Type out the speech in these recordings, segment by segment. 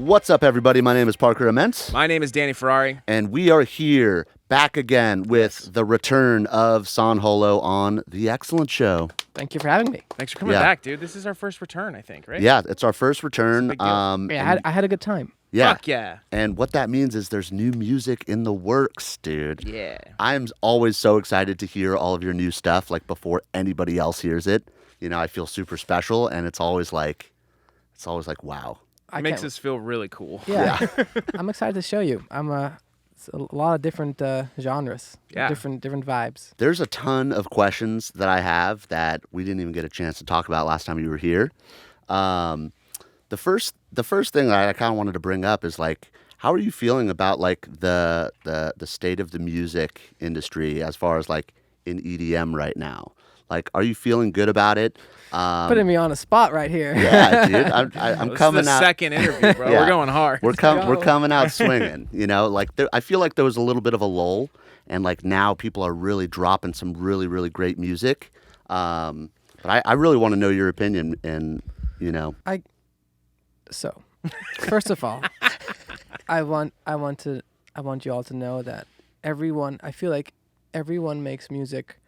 What's up, everybody? My name is Parker Immense. My name is Danny Ferrari. And we are here back again with the return of San Holo on the XLNT Show. Thank you for having me. Thanks for coming back, dude. This is our first return, I think, right? Yeah, it's our first return. I had a good time. Yeah. Fuck yeah. And what that means is there's new music in the works, dude. Yeah. I'm always so excited to hear all of your new stuff, like before anybody else hears it. You know, I feel super special, and it's always like, wow. It makes us feel really cool. Yeah. I'm excited to show you. It's a lot of different genres, different vibes. There's a ton of questions that I have that we didn't even get a chance to talk about last time you were here. The first thing that I kind of wanted to bring up is like, how are you feeling about like the state of the music industry as far as like in EDM right now? Like, are you feeling good about it? Putting me on a spot right here. Yeah, dude. I'm coming this is the out. second interview, bro. Yeah. We're going hard. We're coming out swinging. You know, like I feel like there was a little bit of a lull, and like now people are really dropping some really, really great music. But I really want to know your opinion, and you know. So, first of all, I want you all to know that I feel like everyone makes music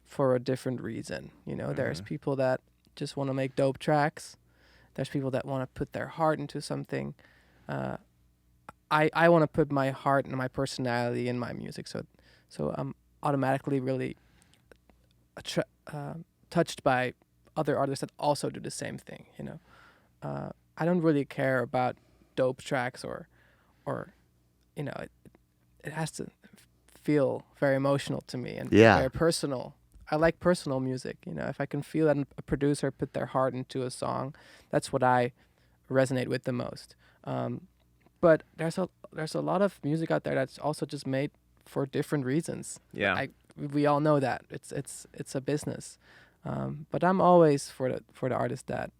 for a different reason. You know, there's people that just want to make dope tracks. There's people that want to put their heart into something. I want to put my heart and my personality in my music. So I'm automatically really touched by other artists that also do the same thing. You know, I don't really care about dope tracks or you know, it has to feel very emotional to me and very personal. I like personal music. You know, if I can feel that a producer put their heart into a song, that's what I resonate with the most. But there's a lot of music out there that's also just made for different reasons. Yeah, we all know that it's a business. But I'm always for the artists that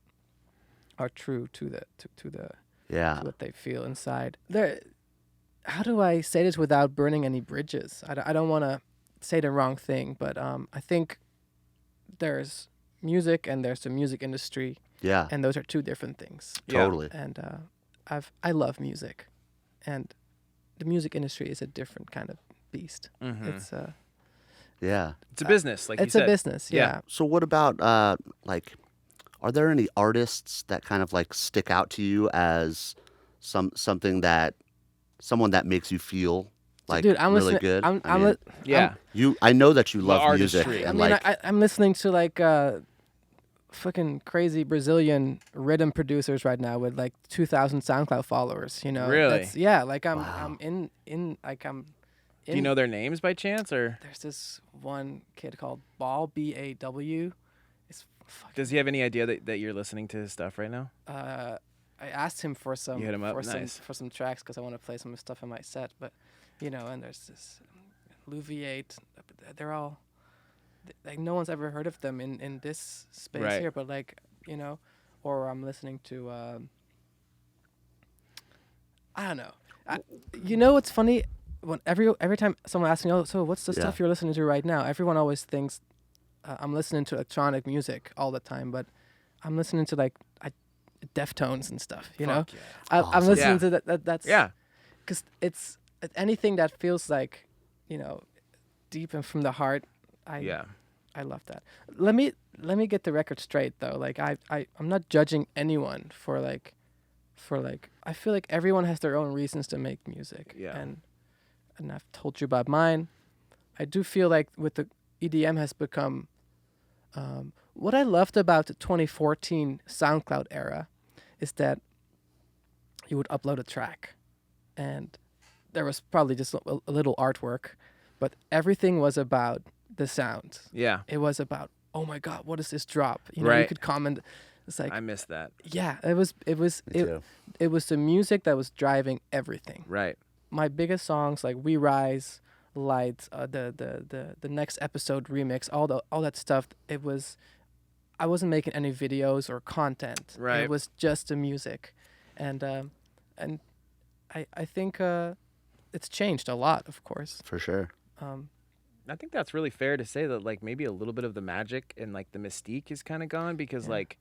are true to what they feel inside. How do I say this without burning any bridges? I don't want to say the wrong thing, but I think there's music and there's the music industry. Yeah. And those are two different things. Totally. And I love music, and the music industry is a different kind of beast. Mm-hmm. It's it's a business, like you it's said. a business. Yeah. So what about like, are there any artists that kind of like stick out to you as someone that makes you feel like dude, I'm really listening, good? I know that you love music. artistry. And I mean, like, I'm listening to like fucking crazy Brazilian Riddim producers right now with like 2,000 SoundCloud followers. You know, Really? I'm in. Do you know their names by chance, or There's this one kid called Ball, BAW. does he have any idea that you're listening to his stuff right now? I asked him for some You hit him up? Nice. for some tracks because I want to play some stuff in my set, but you know, and there's this Louviate. They're all like no one's ever heard of them in this space here, but like, you know, or I'm listening to I don't know. You know what's funny? When every time someone asks me, "Oh, so what's the stuff you're listening to right now?" Everyone always thinks I'm listening to electronic music all the time, but I'm listening to like Deftones and stuff. You know, I'm listening to that. That's because it's anything that feels like, you know, deep and from the heart. I love that. Let me get the record straight though. Like I'm not judging anyone for like I feel like everyone has their own reasons to make music. Yeah. And I've told you about mine. I do feel like with the EDM has become what I loved about the 2014 SoundCloud era is that you would upload a track and there was probably just a little artwork, but everything was about the sound. Yeah. It was about, oh my God, what is this drop? You know, you could comment. It's like, I missed that. Yeah, it was the music that was driving everything. Right. My biggest songs like We Rise, Light, the Next Episode remix, all that stuff. I wasn't making any videos or content. Right. It was just the music, and I think it's changed a lot, of course. for sure. I think that's really fair to say that, like, maybe a little bit of the magic and like the mystique is kind of gone because like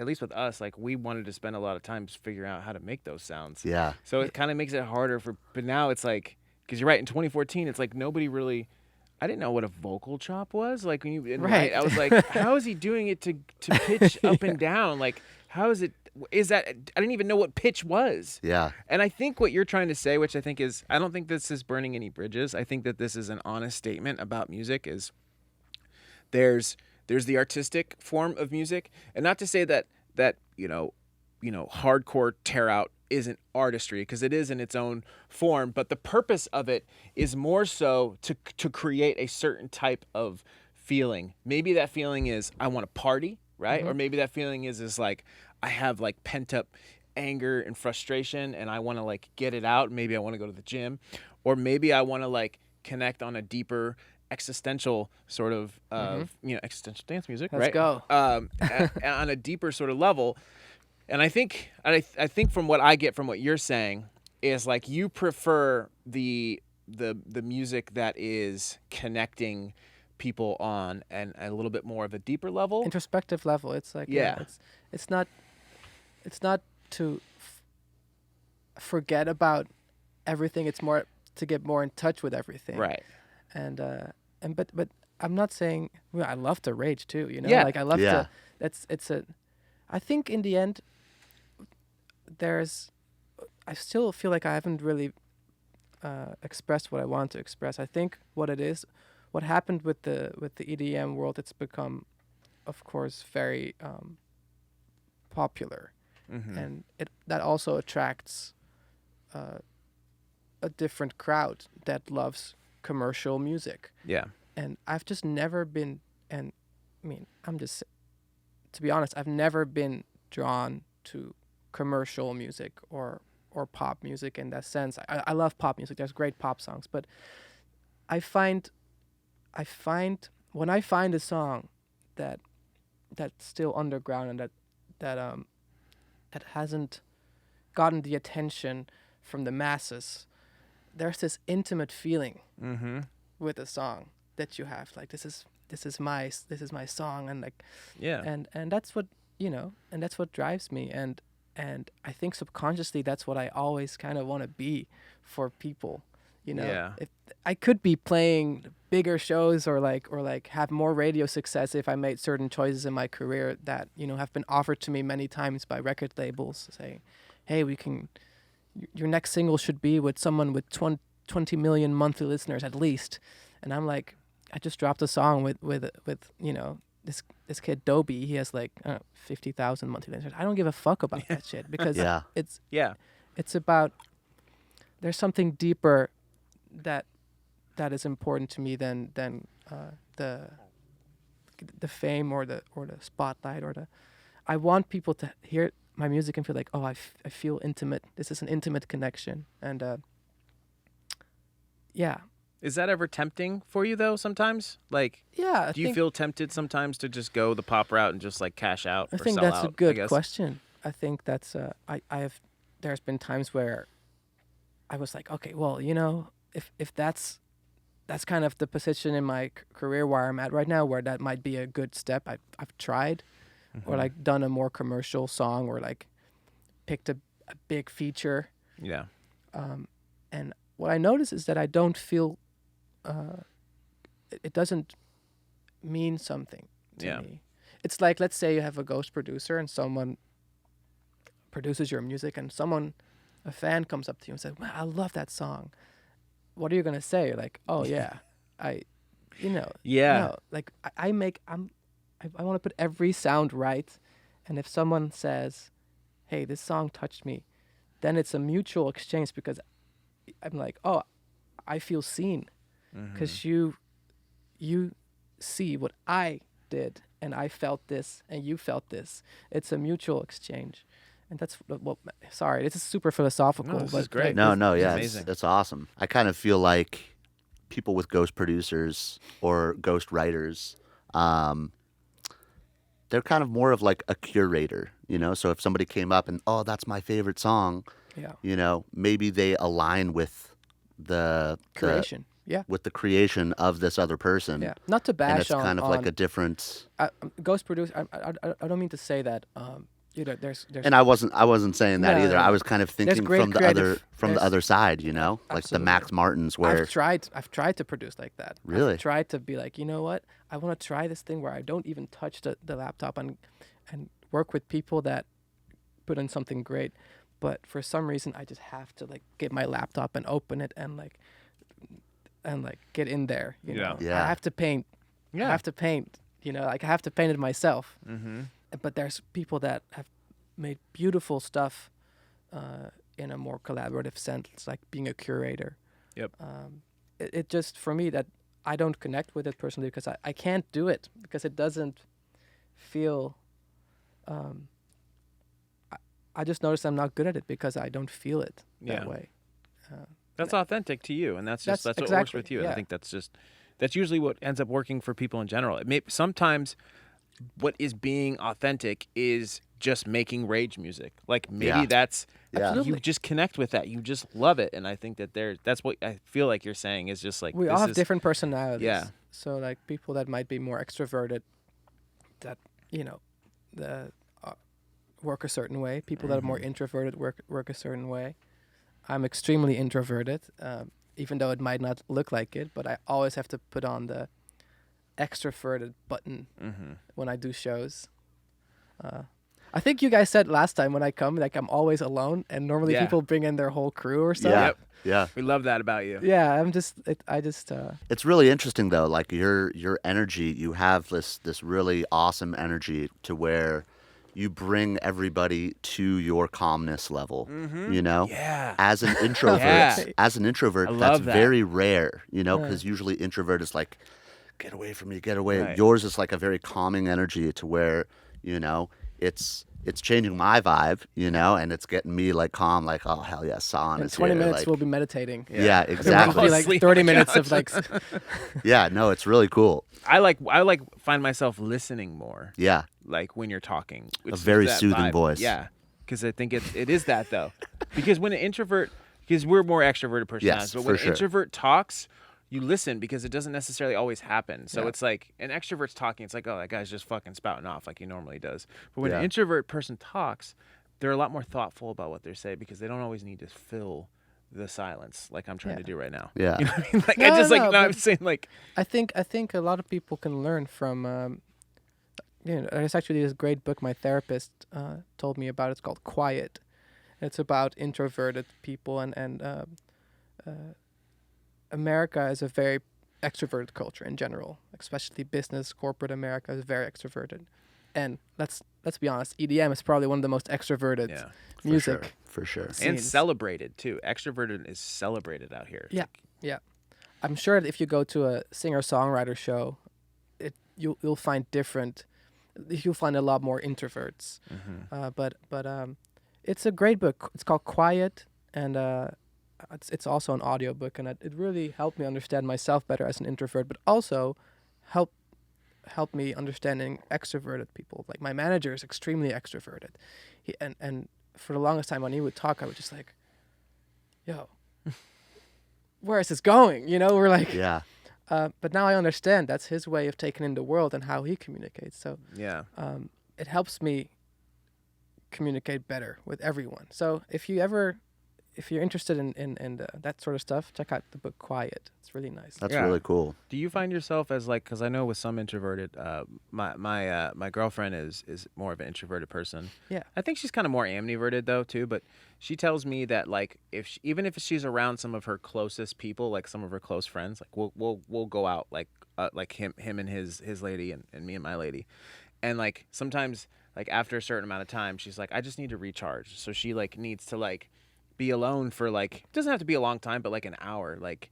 at least with us, like we wanted to spend a lot of time just figuring out how to make those sounds. Yeah. So it kind of makes it harder but now it's like, because you're right, in 2014, it's like nobody really, I didn't know what a vocal chop was. Like when you, Right. I was like, how is he doing it to pitch up and down? Like, how is that, I didn't even know what pitch was. Yeah. And I think what you're trying to say, which I think is, I don't think this is burning any bridges. I think that this is an honest statement about music is there's the artistic form of music, and not to say that hardcore tear out isn't artistry, because it is in its own form, but the purpose of it is more so to create a certain type of feeling. Maybe that feeling is I want to party, right? Or maybe that feeling is like I have like pent up anger and frustration and I want to like get it out. Maybe I want to go to the gym, or maybe I want to like connect on a deeper existential sort of existential dance music. Let's right? go. On a deeper sort of level. And I think from what I get from what you're saying is like you prefer the music that is connecting people on and a little bit more of a deeper level, Introspective level. It's like it's not to forget about everything. It's more to get more in touch with everything. right? But I'm not saying I love to rage too. Yeah. Like I love Yeah. to. I think in the end, I still feel like I haven't really expressed what I want to express. I think what happened with the EDM world, it's become, of course, very popular, and that also attracts a different crowd that loves commercial music. Yeah. And I've just never been, and I mean, to be honest, I've never been drawn to commercial music or pop music in that sense. I love pop music. There's great pop songs, but I find when I find a song that's still underground and that hasn't gotten the attention from the masses, there's this intimate feeling with a song that you have, like this is my song, and like and that's what and that's what drives me, and I think subconsciously that's what I always kind of want to be for people. If I could be playing bigger shows or have more radio success if I made certain choices in my career that have been offered to me many times by record labels, saying, hey, your next single should be with someone with 20 million monthly listeners at least. And I'm like, I just dropped a song with this kid Dobie. He has like 50,000 monthly listeners. I don't give a fuck about that shit, because it's about, there's something deeper that is important to me than the fame or the spotlight or I want people to hear my music and feel like, oh, I feel intimate. This is an intimate connection. And Is that ever tempting for you though? Sometimes, like, do you feel tempted sometimes to just go the pop route and just like cash out? I think that's a good question. I think that's there's been times where I was like, okay, well, if that's kind of the position in my career where I'm at right now, where that might be a good step. I've tried, or like done a more commercial song, or like picked a big feature. Yeah. And what I notice is that I don't feel, it doesn't mean something to me. It's like, let's say you have a ghost producer and someone produces your music, and a fan comes up to you and says, "Wow, I love that song." What are you gonna say? You're like, "Oh yeah, no, like I want to put every sound right, and if someone says, "Hey, this song touched me," then it's a mutual exchange, because I'm like, "Oh, I feel seen," because you see what I did, and I felt this, and you felt this. It's a mutual exchange. And that's what. Sorry, this is super philosophical. No, this but is great. It's awesome. I kind of feel like people with ghost producers or ghost writers, they're kind of more of like a curator, So if somebody came up and, oh, that's my favorite song, maybe they align with the creation, with the creation of this other person. Not to bash and it's kind of like a different. Ghost producer. I don't mean to say that. there's And I wasn't saying that No, either. no, I no. was kind of There's thinking great from the creative- from the there's- other side, you know, like the Absolutely. Max Martins where I've tried to produce like that. Really? I've tried to be like, you know what? I want to try this thing where I don't even touch the laptop and work with people that put in something great. But for some reason, I just have to like get my laptop and open it and get in there. You Yeah. know, Yeah. I have to paint. Yeah. I have to paint. You know, like I have to paint it myself. Mm-hmm. But there's people that have made beautiful stuff in a more collaborative sense, like being a curator. Yep. It just, for me, that I don't connect with it personally because I can't do it because it doesn't feel. I just noticed I'm not good at it because I don't feel it Yeah. that way. That's authentic to you, and that's what works exactly, with you. And I yeah. think that's usually what ends up working for people in general. Sometimes what is being authentic is just making rage music. Like maybe Yeah. that's Yeah. Absolutely. you just connect with that. You just love it, and I think that's what I feel like you're saying is just like We all have different personalities. Yeah. So like people that might be more extroverted, that work a certain way. People that are more introverted work a certain way. I'm extremely introverted, even though it might not look like it. But I always have to put on the extroverted button when I do shows. I think you guys said last time when I come, like I'm always alone, and normally Yeah. people bring in their whole crew or stuff. yeah, Yep. yeah. We love that about you. Yeah, I just It's really interesting though, like your energy, you have this really awesome energy to where you bring everybody to your calmness level, you know? Yeah. As an introvert, Yeah. as an introvert, I that's love that. very rare, you know, Yeah. because usually introvert is like, get away from me, get away. Right. Yours is like a very calming energy to where, you know, it's changing my vibe, you know, and it's getting me like calm, like, oh hell yeah, San in is 20 here. minutes like, we'll be meditating. yeah, There will exactly. be like Asleep 30 on the minutes of couch. like Yeah, no, it's really cool. I like find myself listening more. Yeah, Like when you're talking. a It's very that soothing vibe. voice. Yeah, because I think it is that though. Because when an introvert, because we're more extroverted personalities, Yes, but for when an sure. introvert talks, you listen because it doesn't necessarily always happen. So Yeah. it's like an extrovert's talking, it's like, oh, that guy's just fucking spouting off like he normally does. But when Yeah. an introvert person talks, they're a lot more thoughtful about what they say because they don't always need to fill the silence like I'm trying to do right now. Yeah. You know what I mean? Like No, I just like no, no, I'm but- saying like I think a lot of people can learn from there's actually this great book my therapist told me about. It's called Quiet. It's about introverted people and America is a very extroverted culture in general, especially business, corporate America is very extroverted. And let's be honest, EDM is probably one of the most extroverted yeah. music. For sure. And scenes. celebrated too. Extroverted is celebrated out here. Yeah, yeah. I'm sure that if you go to a singer-songwriter show, you'll find a lot more introverts. But it's a great book. It's called Quiet, and it's also an audio book, and it really helped me understand myself better as an introvert, but also helped me understanding extroverted people. Like my manager is extremely extroverted. And for the longest time when he would talk, I was just like, yo, where is this going? You know, we're like, Yeah. but now I understand that's his way of taking in the world and how he communicates. So Yeah. it helps me communicate better with everyone. So if you're interested in that sort of stuff, check out the book Quiet. It's really nice. That's Yeah. really cool. Do you find yourself as like, because I know with some introverted, my girlfriend is more of an introverted person. Yeah. I think she's kind of more ambiverted though too, but she tells me that like even if she's around some of her closest people, like some of her close friends, like we'll go out like him and his lady and me and my lady, and like sometimes like after a certain amount of time, she's like, I just need to recharge. So she like needs to like be alone for like, it doesn't have to be a long time, but like an hour, like.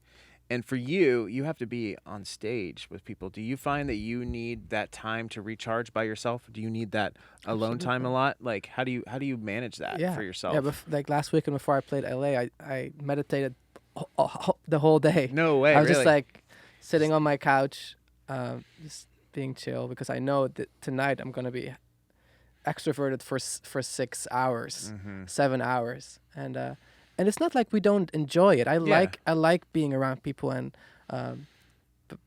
And for you have to be on stage with people. Do you find that you need that time to recharge by yourself? Do you need that alone time a lot? Like, how do you manage that for yourself? Yeah, like last weekend before I played LA, I meditated the whole day. No way, I was really? just like sitting on my couch, just being chill because I know that tonight I'm gonna be extroverted for 6 hours, 7 hours, and it's not like we don't enjoy it. I like being around people, and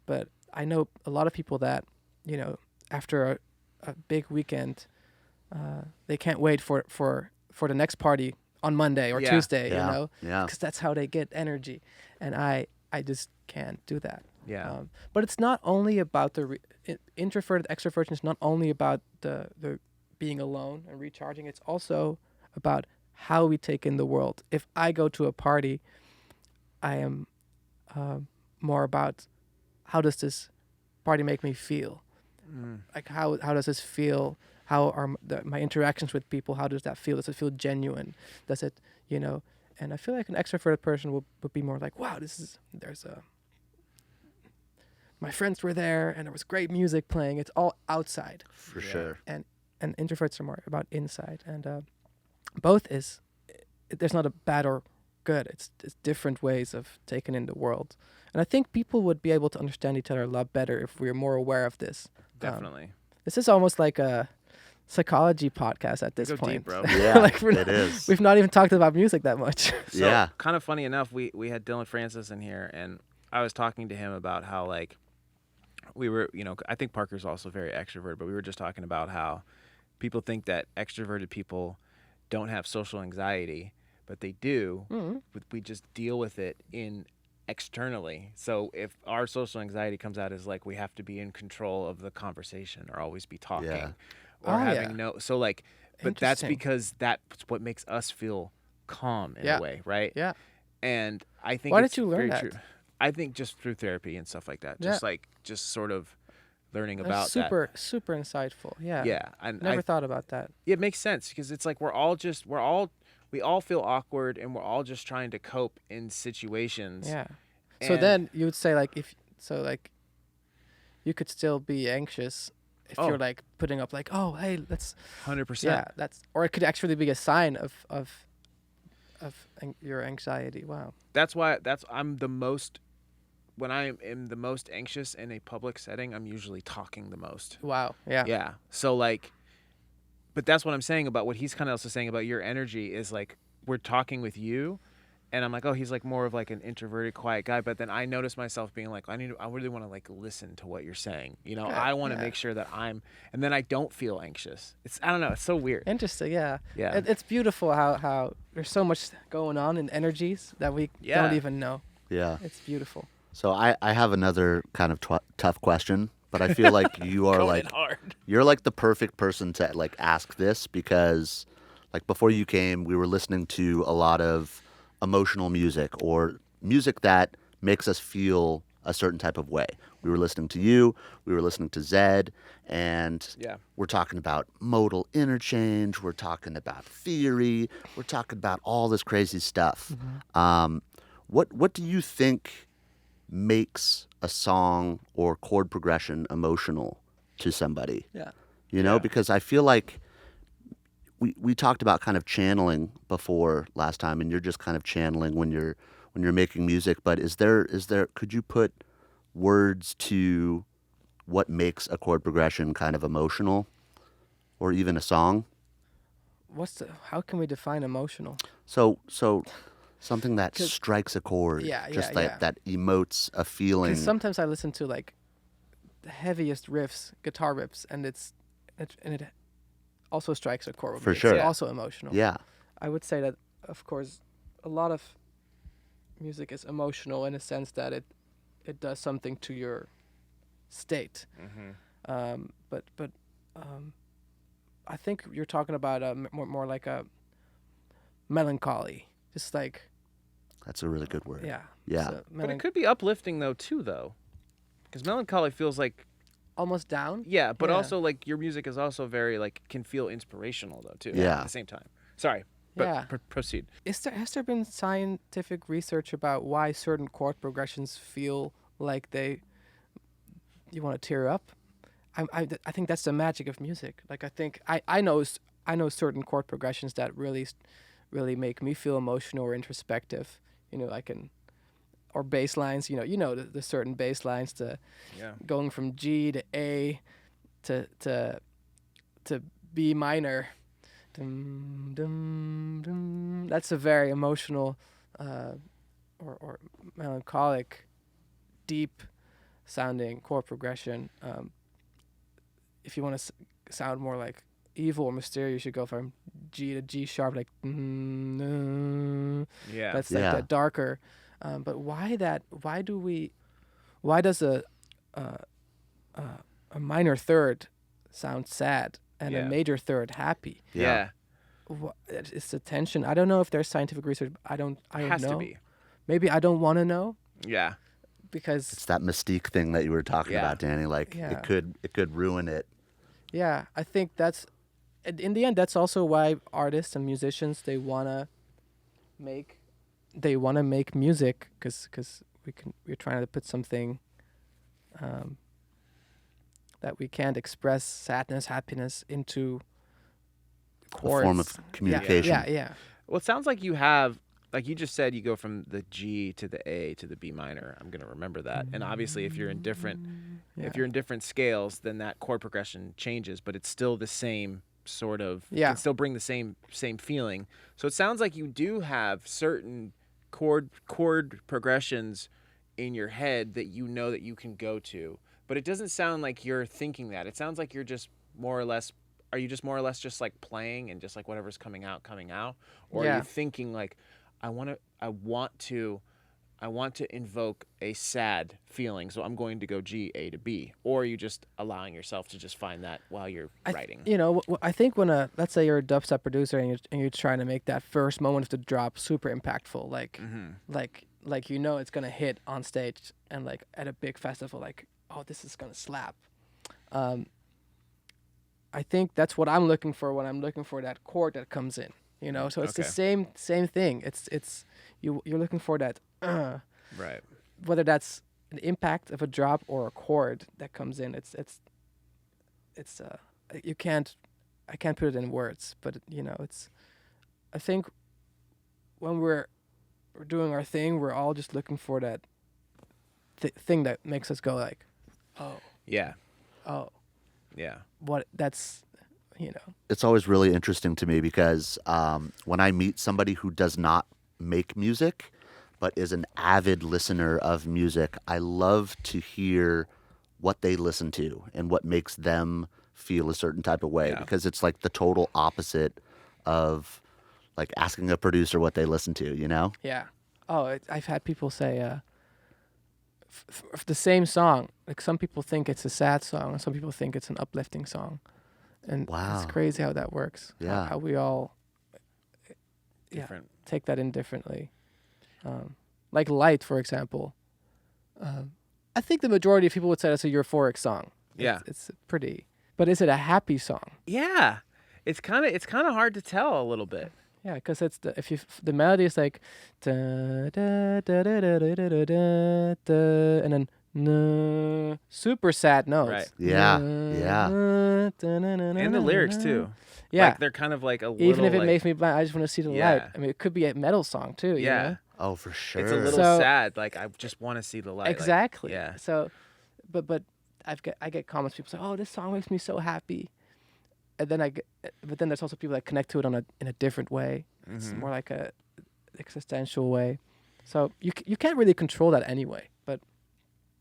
but I know a lot of people that, you know, after a big weekend, they can't wait for the next party on Monday or Yeah. Tuesday, Yeah. you know, Yeah. because that's how they get energy, and I just can't do that. Yeah. But it's not only about introverted extroversion is not only about the being alone and recharging. It's also about how we take in the world. If I go to a party, I am more about how does this party make me feel? Like how does this feel? How are my interactions with people? How does that feel? Does it feel genuine? Does it, you know? And I feel like an extroverted person would be more like, wow, my friends were there and there was great music playing. It's all outside. For sure. And introverts are more about inside. And both there's not a bad or good. It's different ways of taking in the world. And I think people would be able to understand each other a lot better if we were more aware of this. Definitely. This is almost like a psychology podcast at this Go point. deep, bro. Yeah, it is. We've not even talked about music that much. So, Yeah. kind of funny enough, we had Dylan Francis in here, and I was talking to him about how, like, we were, I think Parker's also very extroverted, but we were just talking about how people think that extroverted people don't have social anxiety, but they do. Mm-hmm. But we just deal with it externally. So if our social anxiety comes out as like we have to be in control of the conversation or always be talking Yeah. or having so like, but that's Interesting. because that's what makes us feel calm in Yeah. a way, right? Yeah. And I think Why it's did you learn very that? true. I think just through therapy and stuff like that. Yeah. Just sort of learning That's about super insightful. Yeah. that. Yeah. And Never thought about that. it makes sense because it's like we all feel awkward and we're all just trying to cope in situations. Yeah. So And- then you would say like you could still be anxious if Oh. you're like putting up like, oh, hey, let's 100%. yeah, or it could actually be a sign of your anxiety. Wow. That's why I'm the most when I am the most anxious in a public setting, I'm usually talking the most. Wow. Yeah. Yeah. So like, but that's what I'm saying about what he's kind of also saying about your energy is like we're talking with you, and I'm like, oh, he's like more of like an introverted, quiet guy. But then I notice myself being like, I really want to like listen to what you're saying. Okay, I want to yeah. make sure that and then I don't feel anxious. I don't know. It's so weird. Interesting. Yeah. Yeah. It's beautiful how there's so much going on in energies that we Yeah. don't even know. Yeah. It's beautiful. So I have another kind of tough question, but I feel like you are Going like hard. you're like the perfect person to like ask this because like before you came, we were listening to a lot of emotional music or music that makes us feel a certain type of way. We were listening to you, we were listening to Zed, and Yeah. we're talking about modal interchange, we're talking about theory, we're talking about all this crazy stuff. What do you think makes a song or chord progression emotional to somebody? Yeah. You know, Yeah. because I feel like we talked about kind of channeling before last time, and you're just kind of channeling when you're making music. But is there could you put words to what makes a chord progression kind of emotional, or even a song? How can we define emotional? So something that 'Cause- strikes a chord, Yeah, just yeah, like yeah. that emotes a feeling. Because sometimes I listen to like the heaviest riffs, guitar riffs, and it also strikes a chord with For me. sure. It's also emotional. Yeah, I would say that, of course, a lot of music is emotional in a sense that it does something to your state. But I think you're talking about more like a melancholy, just like that's a really good word. yeah. Yeah. So But it could be uplifting though. Because melancholy feels like almost down. yeah, but Yeah. also like your music is also very like can feel inspirational though too. Yeah. At the same time. Sorry. But Yeah. proceed. Has there been scientific research about why certain chord progressions feel like you want to tear up? I think that's the magic of music. Like I know certain chord progressions that really make me feel emotional or introspective. Or bass lines. The certain bass lines to Yeah. going from G to A to B minor. Dum, dum, dum. That's a very emotional or melancholic, deep sounding chord progression. If you want to sound more like evil or mysterious, you should go from G to G sharp, like Yeah. that's like Yeah. that darker. But why that? Why do we? Why does uh, a minor third sound sad and Yeah. a major third happy? Yeah. It's the tension. I don't know if there's scientific research. I don't Has know. to be. Maybe I don't want to know Yeah. because It's that mystique thing that you were talking Yeah. about, Danny. Like Yeah. it could ruin it. yeah, I think that's in the end that's also why artists and musicians they wanna make music because we're trying to put something that we can't express sadness, happiness into A chords. form of communication. Yeah. Well, it sounds like you have, like you just said, you go from the G to the A to the B minor. I'm gonna remember that. And obviously, if you're in different scales, then that chord progression changes, but it's still the same sort of. Yeah. Can still bring the same feeling. So it sounds like you do have certain chord progressions in your head that you know that you can go to, but it doesn't sound like you're thinking that. It sounds like you're just more or less. Are you just more or less just like playing and just like whatever's coming out, or are Yeah. you thinking like, I want to invoke a sad feeling, so I'm going to go G, A to B, or are you just allowing yourself to just find that while you're writing? I think when let's say you're a dubstep producer and you're trying to make that first moment of the drop super impactful, like it's gonna hit on stage and like at a big festival, like this is gonna slap. I think that's what I'm looking for when I'm looking for that chord that comes in. So it's the Okay. same thing. It's you're looking for that. Right. Whether that's an impact of a drop or a chord that comes in, I can't put it in words, but I think when we're doing our thing, we're all just looking for that thing that makes us go like, Yeah. oh, Yeah. what that's It's always really interesting to me because when I meet somebody who does not make music but is an avid listener of music, I love to hear what they listen to and what makes them feel a certain type of way Yeah. because it's like the total opposite of like asking a producer what they listen to, you know? yeah. I've had people say the same song, like some people think it's a sad song and some people think it's an uplifting song. And Wow. it's crazy how that works. Yeah. How we all Different. take that in differently. Like Light, for example. I think the majority of people would say that's a euphoric song. Yeah. It's pretty. But is it a happy song? Yeah. It's kind of hard to tell a little bit. Yeah, because the melody is like da, da, da, da, da, da, da, da, da, and then na, super sad notes. Right. Yeah, Na, yeah. na, da, na, na, And the na, lyrics na. too. Yeah. Like they're kind of like a little. Even if it like, makes me blind, I just want to see the light. Yeah. I mean, it could be a metal song too. you Yeah. know? Oh, for sure. It's a little So- sad. Like I just want to see the light. like, Exactly. yeah. So, but I get comments. People say, "Oh, this song makes me so happy," and then but then there's also people that connect to it in a different way. It's Mhm. more like a existential way. So you can't really control that anyway. But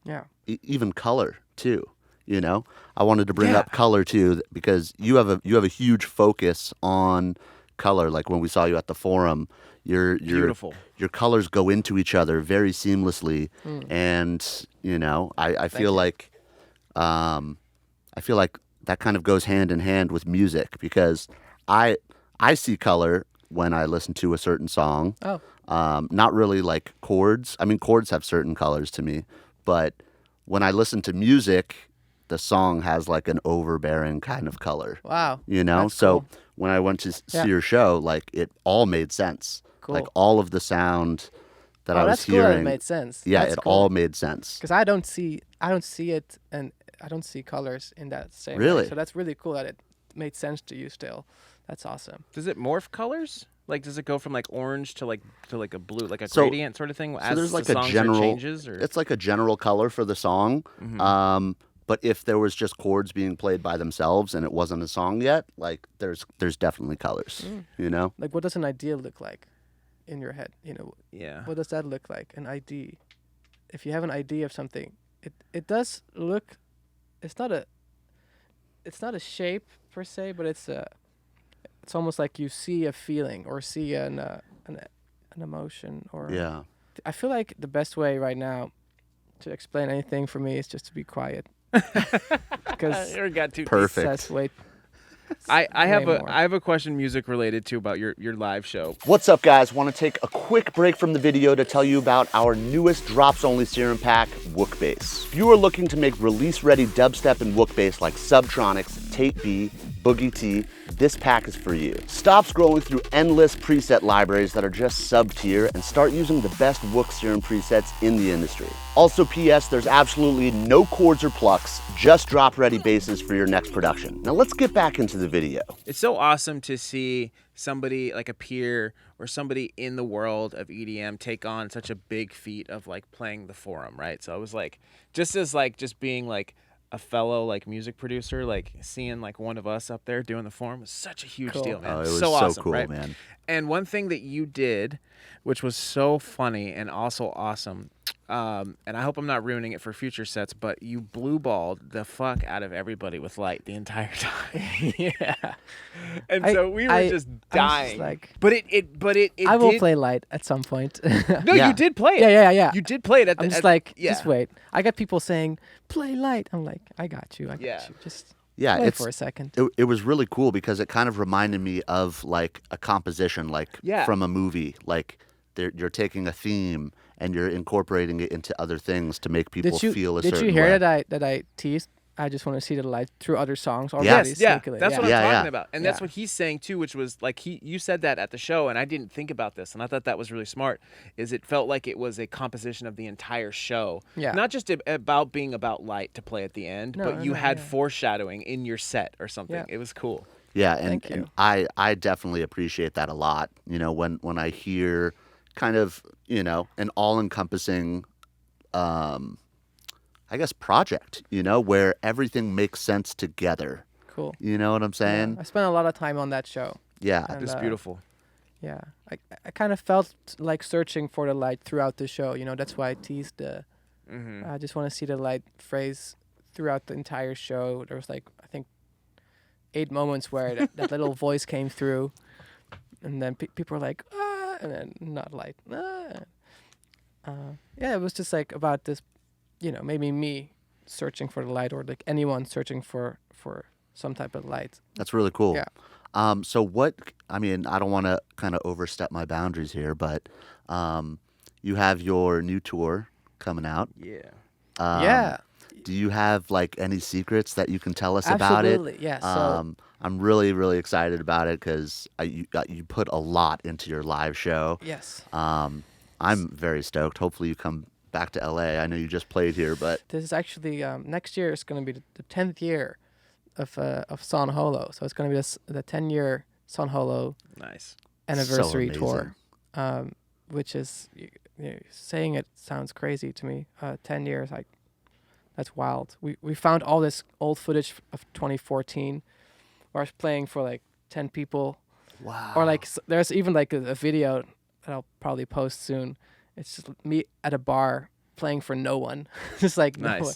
yeah, Even color too. You know, I wanted to bring Yeah. up color too because you have a huge focus on color. Like when we saw you at the forum, your Beautiful. your colors go into each other very seamlessly, and I feel like that kind of goes hand in hand with music because I see color when I listen to a certain song. Oh. Not really like chords. I mean, chords have certain colors to me, but when I listen to music, the song has like an overbearing kind of color. wow. That's So cool. when I went to Yeah. see your show, like it all made sense. Cool. Like all of the sound that I was that's cool that it hearing. made sense. Yeah, That's it cool. all made sense. Because I don't see it, and I don't see colors in that same way. Really? So that's really cool that it made sense to you still. That's awesome. Does it morph colors? Like, does it go from like orange to like a blue, like a So- gradient sort of thing? So as there's like the a songs general changes, or it's like a general color for the song. Mhm. But if there was just chords being played by themselves and it wasn't a song yet, like there's definitely colors. You know? Like, what does an idea look like in your head? yeah, What does that look like? An ID. If you have an idea of something, it does look. It's not a shape per se, but it's almost like you see a feeling or see an emotion or. Yeah. I feel like the best way right now to explain anything for me is just to be quiet. Because You got too Perfect. says way. I have way a more. I have a question music related to about your live show. What's up, guys? Want to take a quick break from the video to tell you about our newest drops-only serum pack, Wook Bass. If you are looking to make release-ready dubstep and Wook Bass like Subtronics, Tape B, Boogie T, this pack is for you. Stop scrolling through endless preset libraries that are just sub-tier and start using the best Wook serum presets in the industry. Also, P.S., there's absolutely no chords or plucks, just drop-ready basses for your next production. Now let's get back into the video. It's so awesome to see somebody like a peer or somebody in the world of EDM take on such a big feat of like playing the forum, right? So I was like, just being like a fellow like music producer, like seeing like one of us up there doing the forum was such a huge Cool. deal, man. Oh, it was so awesome, cool, right? man. And one thing that you did, which was so funny and also awesome, and I hope I'm not ruining it for future sets, but you blue balled the fuck out of everybody with light the entire time. Yeah. And I- so we were I- just I was just dying. like- but it I will did- play light at some point. No, Yeah. you did play it. Yeah. You did play it at the I'm just at- like, yeah. just wait. I got people saying, play light. I'm like, I got you. Yeah. Just Yeah, play it's for a second. it was really cool because it kind of reminded me of like a composition, like Yeah. from a movie. Like you're taking a theme and you're incorporating it into other things to make people feel a certain Did you hear way. that I teased? I just want to see the light through other songs already. Yes. Yeah, sneakily. that's what Yeah, I'm yeah. talking about, and that's Yeah. what he's saying too, which was like you said that at the show, and I didn't think about this, and I thought that was really smart. Is it felt like it was a composition of the entire show, Yeah. not just about being about light to play at the end, No, but no, you no, had yeah. foreshadowing in your set or something. Yeah. It was cool. Yeah, and, Thank and you. I definitely appreciate that a lot. You know, when I hear kind of, you know, an all-encompassing I guess project, you know, where everything makes sense together. Cool. You know what I'm Yeah. saying? I spent a lot of time on that show. Yeah. And, It's beautiful. Yeah, I kind of felt like searching for the light throughout the show. You know, that's why I teased the. Mm-hmm. I just want to see the light phrase throughout the entire show. There was like I think 8 moments where that little voice came through, and then people were like, ah, and then not light. Ah. Yeah, it was just like about this, you know, maybe me searching for the light or like anyone searching for some type of light. That's really cool. Yeah. So what, I mean, I don't want to kind of overstep my boundaries here, but you have your new tour coming out. Yeah. Yeah. Do you have like any secrets that you can tell us about it? Absolutely, yeah. So I'm really, really excited about it because you put a lot into your live show. yes. I'm very stoked. Hopefully you come back to LA. I know you just played here, but This is actually next year is going to be the 10th year of San Holo. So it's going to be the 10-year San Holo Nice. anniversary amazing. tour, which is saying it sounds crazy to me. 10 years, like that's wild. We found all this old footage of 2014, where I was playing for like 10 people, wow. or like there's even like a video that I'll probably post soon. It's just me at a bar playing for no one, just like no Nice. one.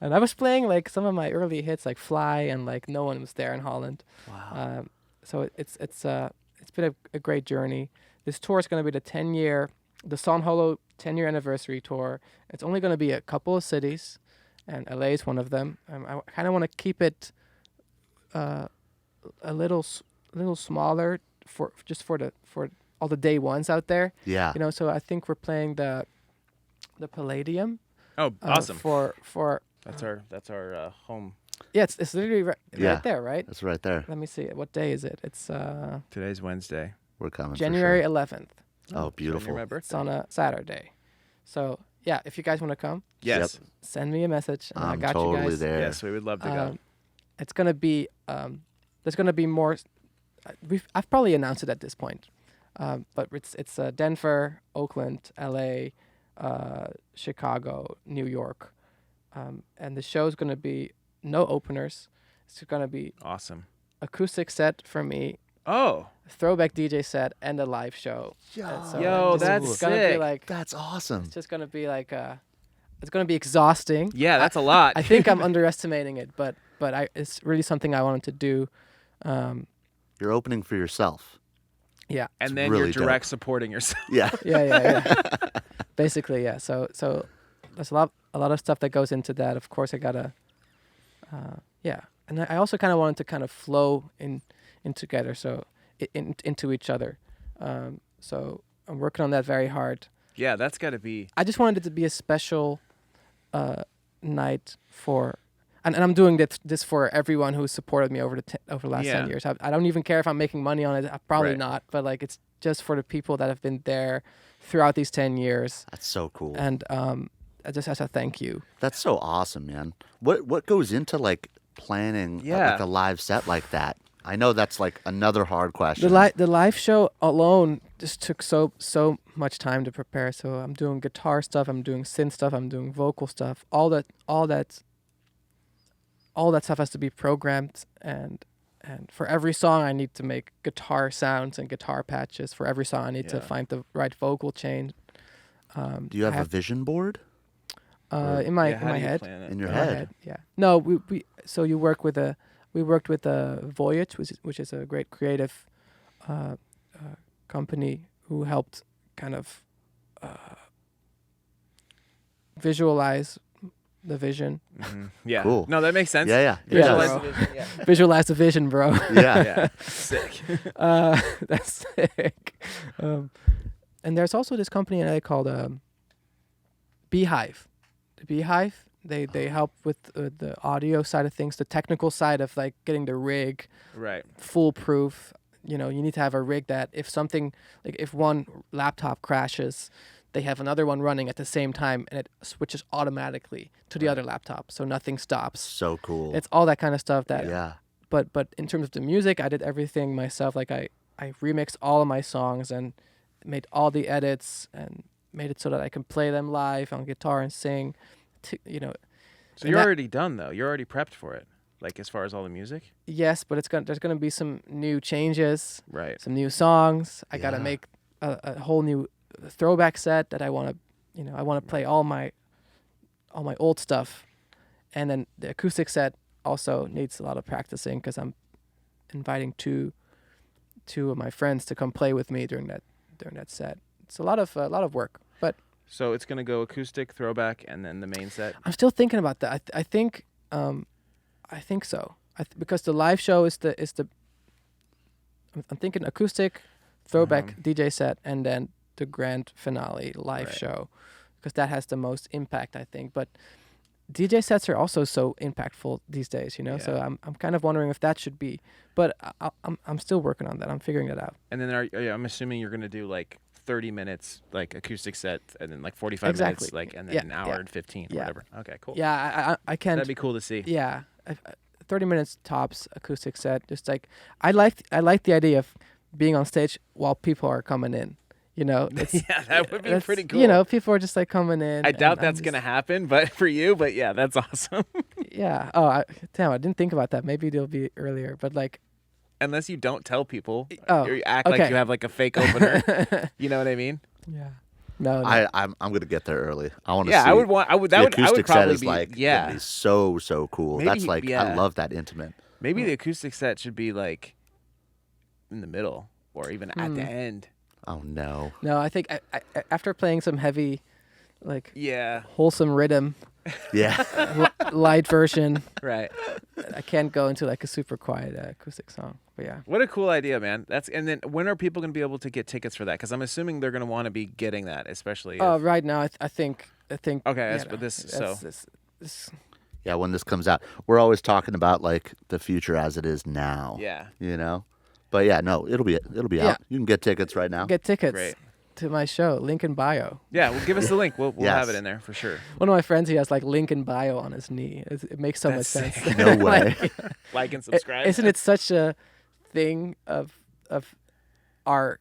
And I was playing like some of my early hits, like Fly, and like no one was there in Holland. Wow. So it's been a great journey. This tour is going to be the San Holo 10-year anniversary tour. It's only going to be a couple of cities, and LA is one of them. I kind of want to keep it a little smaller for all the day ones out there. Yeah. You know, so I think we're playing the Palladium. Oh, awesome. For That's our home. yeah, it's literally right Yeah. there, right? That's right there. Let me see. What day is it? It's Today's Wednesday. We're coming. for January sure. 11th. Oh, beautiful. My It's birthday. on a Saturday. So yeah, if you guys want to come, Yes. send me a message. And I I'm got you totally guys. there. Yes, we would love to go. It's gonna be there's gonna be more. I've probably announced it at this point, but it's Denver, Oakland, LA, Chicago, New York, and the show's gonna be no openers. It's gonna be Awesome. acoustic set for me, Oh, throwback DJ set, and a live show. And so Yo, it's that's just gonna be sick. like That's awesome. it's just gonna be like it's gonna be exhausting. yeah, that's a lot. I think I'm underestimating it, but it's really something I wanted to do You're opening for yourself. Yeah. And then really you're direct dope. supporting yourself. Yeah. Yeah. Basically, yeah. So there's a lot of stuff that goes into that. Of course, I gotta, and I also kind of wanted to kind of flow in together, so into each other. So I'm working on that very hard. Yeah, that's got to be. I just wanted it to be a special night for, and I'm doing this for everyone who supported me over the last 10 years. I don't even care if I'm making money on it. Probably not, but like it's just for the people that have been there throughout these 10 years. That's so cool. And just as a thank you. That's so awesome, man. What goes into like planning like a live set like that? I know that's like another hard question. The live show alone just took so much time to prepare. So I'm doing guitar stuff, I'm doing synth stuff, I'm doing vocal stuff. All that stuff has to be programmed, and for every song I need to make guitar sounds and guitar patches. For every song I need to find the right vocal chain. Do you have a vision board? In my head. In your head? Yeah. No, we worked with Voyage, which is a great creative company who helped kind of visualize the vision. Mm-hmm. Yeah. Cool. No, that makes sense. Yeah. Visualize the vision. Yeah. Visualize the vision, bro. Yeah. Sick. That's sick. And there's also this company in LA called Beehive. The Beehive, they help with the audio side of things, the technical side of like getting the rig foolproof. You know, you need to have a rig that if something, like if one laptop crashes, they have another one running at the same time and it switches automatically to the other laptop, so nothing stops. So cool. It's all that kind of stuff that. Yeah. But in terms of the music, I did everything myself. Like I remixed all of my songs and made all the edits and made it so that I can play them live on guitar and sing. So you're already done though. You're already prepped for it. Like as far as all the music. Yes, but there's gonna be some new changes. Right. Some new songs. I gotta make a whole new throwback set that I want to play all my old stuff, and then the acoustic set also needs a lot of practicing because I'm inviting two of my friends to come play with me during that set. It's a lot of work, but so it's gonna go acoustic, throwback, and then the main set. I'm still thinking about that. I think so. Because the live show is the. I'm thinking acoustic, throwback DJ set, and then the grand finale live show, because that has the most impact, I think. But DJ sets are also so impactful these days, you know. So I'm kind of wondering if that should be, but I'm still working on that. I'm figuring it out. And then I'm assuming you're gonna do like 30 minutes like acoustic set, and then like 45 minutes, like, and then an hour and 15, whatever. Okay, cool. Yeah, I can't. That'd be cool to see. Yeah, 30 minutes tops acoustic set. Just like I like the idea of being on stage while people are coming in. You know, yeah, that would be pretty cool. You know, people are just like coming in. I doubt that's gonna happen, but for you, yeah, that's awesome. Yeah. Oh, damn! I didn't think about that. Maybe they'll be earlier, but like, unless you don't tell people, or you act like you have like a fake opener. You know what I mean? Yeah. No. I'm gonna get there early. I want to. Yeah, see. I would want. I would. That the would. I would acoustic set probably is be. like Yeah. Be so cool. Maybe That's like I love that intimate. Maybe the acoustic set should be like in the middle or even at the end. Oh no. No, I think I after playing some heavy, like wholesome Riddim, light version, right? I can't go into like a super quiet acoustic song. But yeah. What a cool idea, man! And then when are people gonna be able to get tickets for that? Because I'm assuming they're gonna want to be getting that, especially. Right now I think. Okay, Yeah, when this comes out, we're always talking about like the future as it is now. Yeah. You know. But yeah, no, it'll be out. You can get tickets right now. Get tickets to my show. Link in bio. Yeah, well, give us the link. We'll have it in there for sure. One of my friends, he has like link in bio on his knee. It makes so much sense. No way. Like and subscribe. Isn't it such a thing of our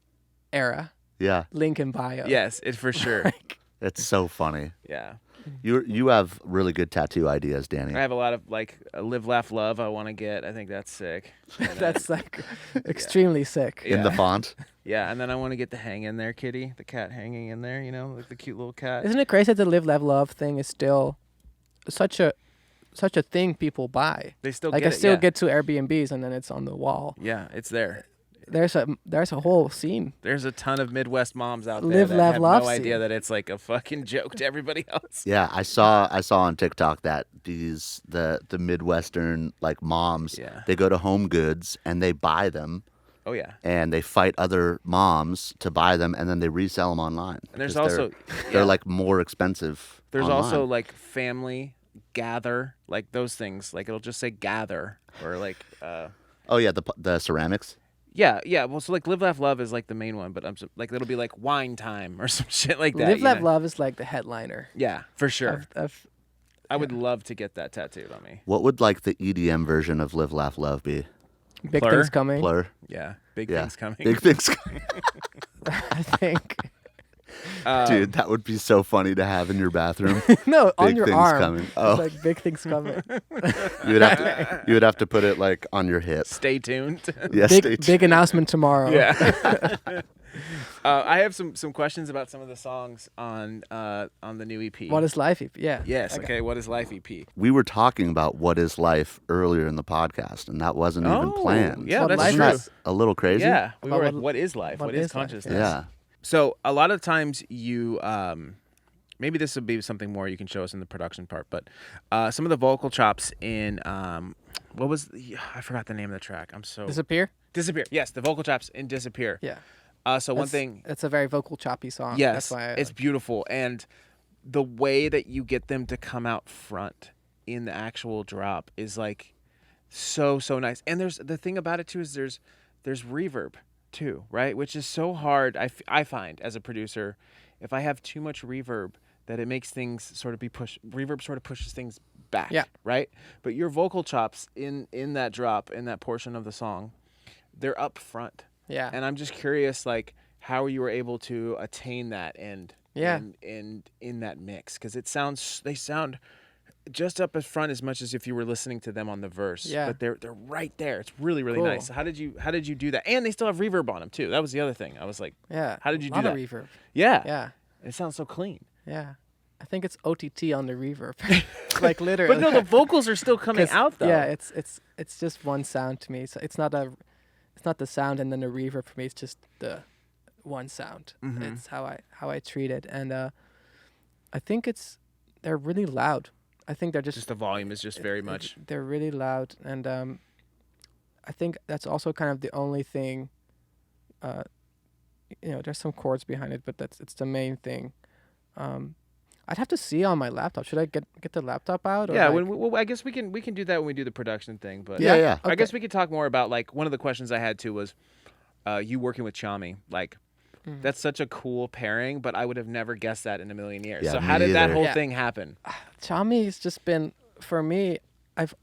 era? Yeah. Link in bio. Yes, it for sure. It's so funny. Yeah. You have really good tattoo ideas, Danny. I have a lot of like live, laugh, love. I want to get. I think that's sick. That's like extremely sick. In the font. Yeah, and then I want to get the hang in there, kitty, the cat hanging in there. You know, like the cute little cat. Isn't it crazy that the live, laugh, love thing is still such a such a thing people buy. They still Like get I it, still yeah. get to Airbnbs and then it's on the wall. Yeah, it's there. There's a whole scene. There's a ton of Midwest moms out there Live, that laugh, have love no idea scene. that it's like a fucking joke to everybody else. Yeah, I saw on TikTok that the Midwestern like moms, Yeah. they go to Home Goods and they buy them Oh yeah. and they fight other moms to buy them and then they resell them online. And there's because also they're yeah. like more expensive. There's online. also like family gather, like those things. Like it'll just say gather or like oh yeah, the ceramics. yeah. Well, so like live, laugh, love is like the main one, but like it'll be like wine time or some shit like that. Live, you laugh, know? love is like the headliner. Yeah, for sure. Of I would love to get that tattooed on me. What would like the EDM version of Live Laugh Love be? big Blur? things coming. Blur. Yeah, big Yeah. things coming. Big things. I think. Dude, that would be so funny to have in your bathroom. No, on Big your things arm. coming. It's Oh. like big things coming. You would have to put it like on your hip. Stay tuned. Yeah, stay Big tuned. announcement tomorrow. Yeah. I have some questions about some of the songs on the new EP. What is life? Yeah. Yes. Okay. What is Life EP? We were talking about what is life earlier in the podcast, and that wasn't even planned. Yeah, What that's life true. Isn't is. that a little crazy? Yeah. We About were like, what- what is life? what What is is life? consciousness? Yeah. So a lot of times you, maybe this would be something more you can show us in the production part, but some of the vocal chops in, what was, I forgot the name of the track. I'm so. Disappear? Disappear. Yes, the vocal chops in Disappear. Yeah. So one thing. It's a very vocal choppy song. Yes, That's why it's beautiful. And the way that you get them to come out front in the actual drop is like so nice. And there's the thing about it too is there's reverb too, right? Which is so hard. I find as a producer, if I have too much reverb, that it makes things sort of be pushed. Reverb sort of pushes things back. Yeah. Right. But your vocal chops in that drop, in that portion of the song, they're up front. Yeah. And I'm just curious, like how you were able to attain that and in that mix, because they sound just up as front as much as if you were listening to them on the verse. Yeah. But they're right there. It's really Cool. nice. How did you do that? And they still have reverb on them too. That was the other thing. I was like, Yeah. How did you a do lot that? Of reverb. yeah, Yeah. It sounds so clean. Yeah. I think it's OTT on the reverb. Like literally. But no, the vocals are still coming 'Cause, out though. Yeah, it's just one sound to me. So it's not the sound and then the reverb for me. It's just the one sound. Mhm. It's how I treat it, and I think they're really loud. I think they're just the volume is just very much. They're really loud, and I think that's also kind of the only thing. There's some chords behind it, but it's the main thing. I'd have to see on my laptop. Should I get the laptop out? Or Yeah, like- I guess we can do that when we do the production thing. But Yeah. I Okay. guess we could talk more about like one of the questions I had too was you working with Chami. Like that's such a cool pairing, but I would have never guessed that in a million years. Yeah, So me how did that either. whole Yeah. thing happen? Chami's just been, for me, I've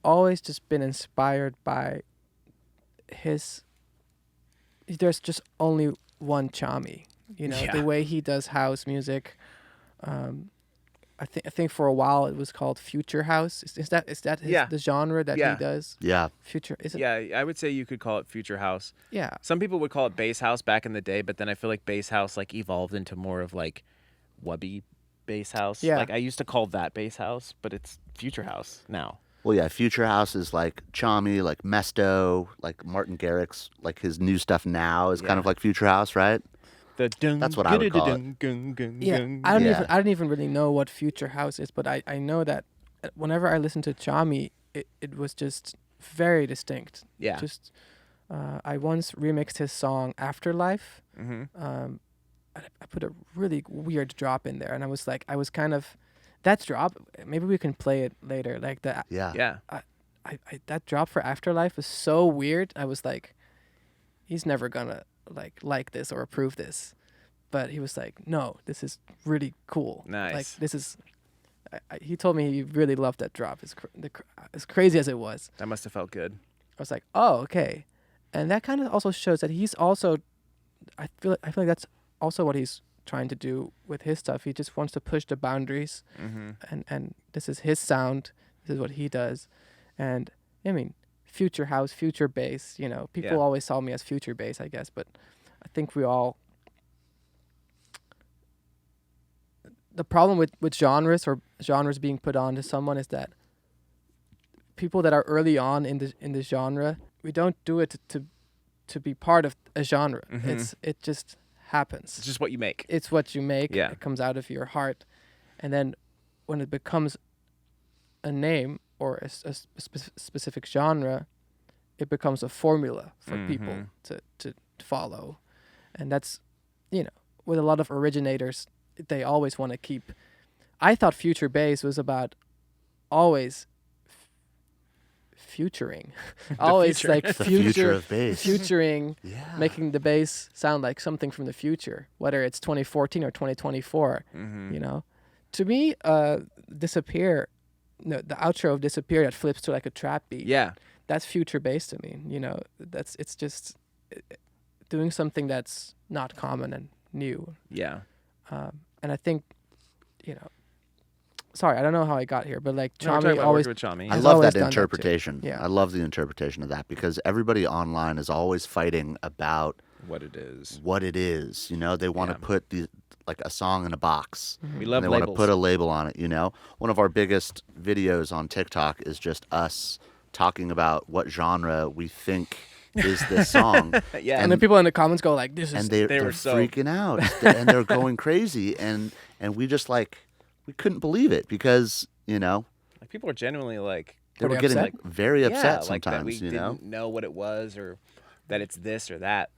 always just been inspired by there's just only one Chami, Yeah. the way he does house music. I think for a while it was called future house. Is that Yeah. the genre that Yeah. he does? Yeah. Future, is it? Yeah, I would say you could call it future house. Yeah. Some people would call it bass house back in the day, but then I feel like bass house like evolved into more of like wubby bass house. Yeah. Like I used to call that bass house, but it's future house now. Well, yeah, Future House is like Chami, like Mesto, like Martin Garrix, like his new stuff now is kind of like Future House, right? That's what I would call it. Yeah, I don't even really know what future house is, but I know that whenever I listen to Chami, it was just very distinct. Yeah. Just I once remixed his song Afterlife. Mm-hmm. I put a really weird drop in there, and I was kind of that drop. Maybe we can play it later. Like Yeah. Yeah. I that drop for Afterlife was so weird. I was like, he's never gonna like this or approve this, but he was like, no, this is really cool. Nice. Like this is. He told me he really loved that drop. As crazy as it was, That must have felt good. I was like, oh, okay, and that kind of also shows that he's also. I feel like that's also what he's trying to do with his stuff. He just wants to push the boundaries, and this is his sound. This is what he does, and I mean, future house, future bass. People Yeah. always saw me as future bass, I guess, but I think we all the problem with genres being put on to someone is that people that are early on in the genre, we don't do it to be part of a genre. It just happens. It's just what you make. It's what you make. Yeah. It comes out of your heart, and then when it becomes a name or a specific genre, it becomes a formula for people to follow, and that's, with a lot of originators, they always want to keep. I thought future bass was about always futuring, always future. like The future of bass. futuring, Yeah. making the bass sound like something from the future, whether it's 2014 or 2024. To me, Disappear, the outro of Disappear that flips to like a trap beat. Yeah. That's future bass to me. It's just doing something that's not common and new. Yeah. And I think, sorry, I don't know how I got here, but like No, we're talking Chami about always. working with Chami. I He's love always that done that too. interpretation. Yeah. I love the interpretation of that because everybody online is always fighting about What it is. what it is. They want to Yeah. put like a song in a box. We love And they want labels. to put a label on it. One of our biggest videos on TikTok is just us talking about what genre we think is this song. Yeah. And then people in the comments go like, "This is." And they're were so- freaking out and they're going crazy. And we just we couldn't believe it because, Like, people are genuinely like, they were Pretty getting upset? very upset like that sometimes, we didn't know what it was or that it's this or that.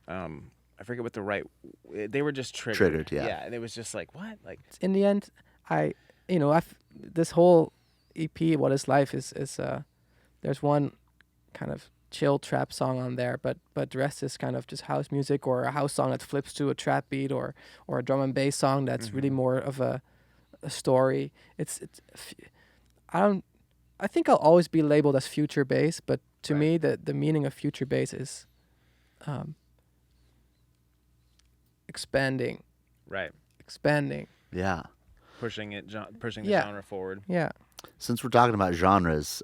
I forget what the right. They were just triggered. Triggered, yeah. Yeah, and it was just like, what? Like, In the end, this whole EP, What Is Life, is there's one kind of chill trap song on there, but the rest is kind of just house music or a house song that flips to a trap beat or a drum and bass song that's really more of a story. I think I'll always be labeled as future bass, but to me the meaning of future bass is expanding. Yeah. pushing the Yeah. genre forward. Yeah. Since we're talking about genres,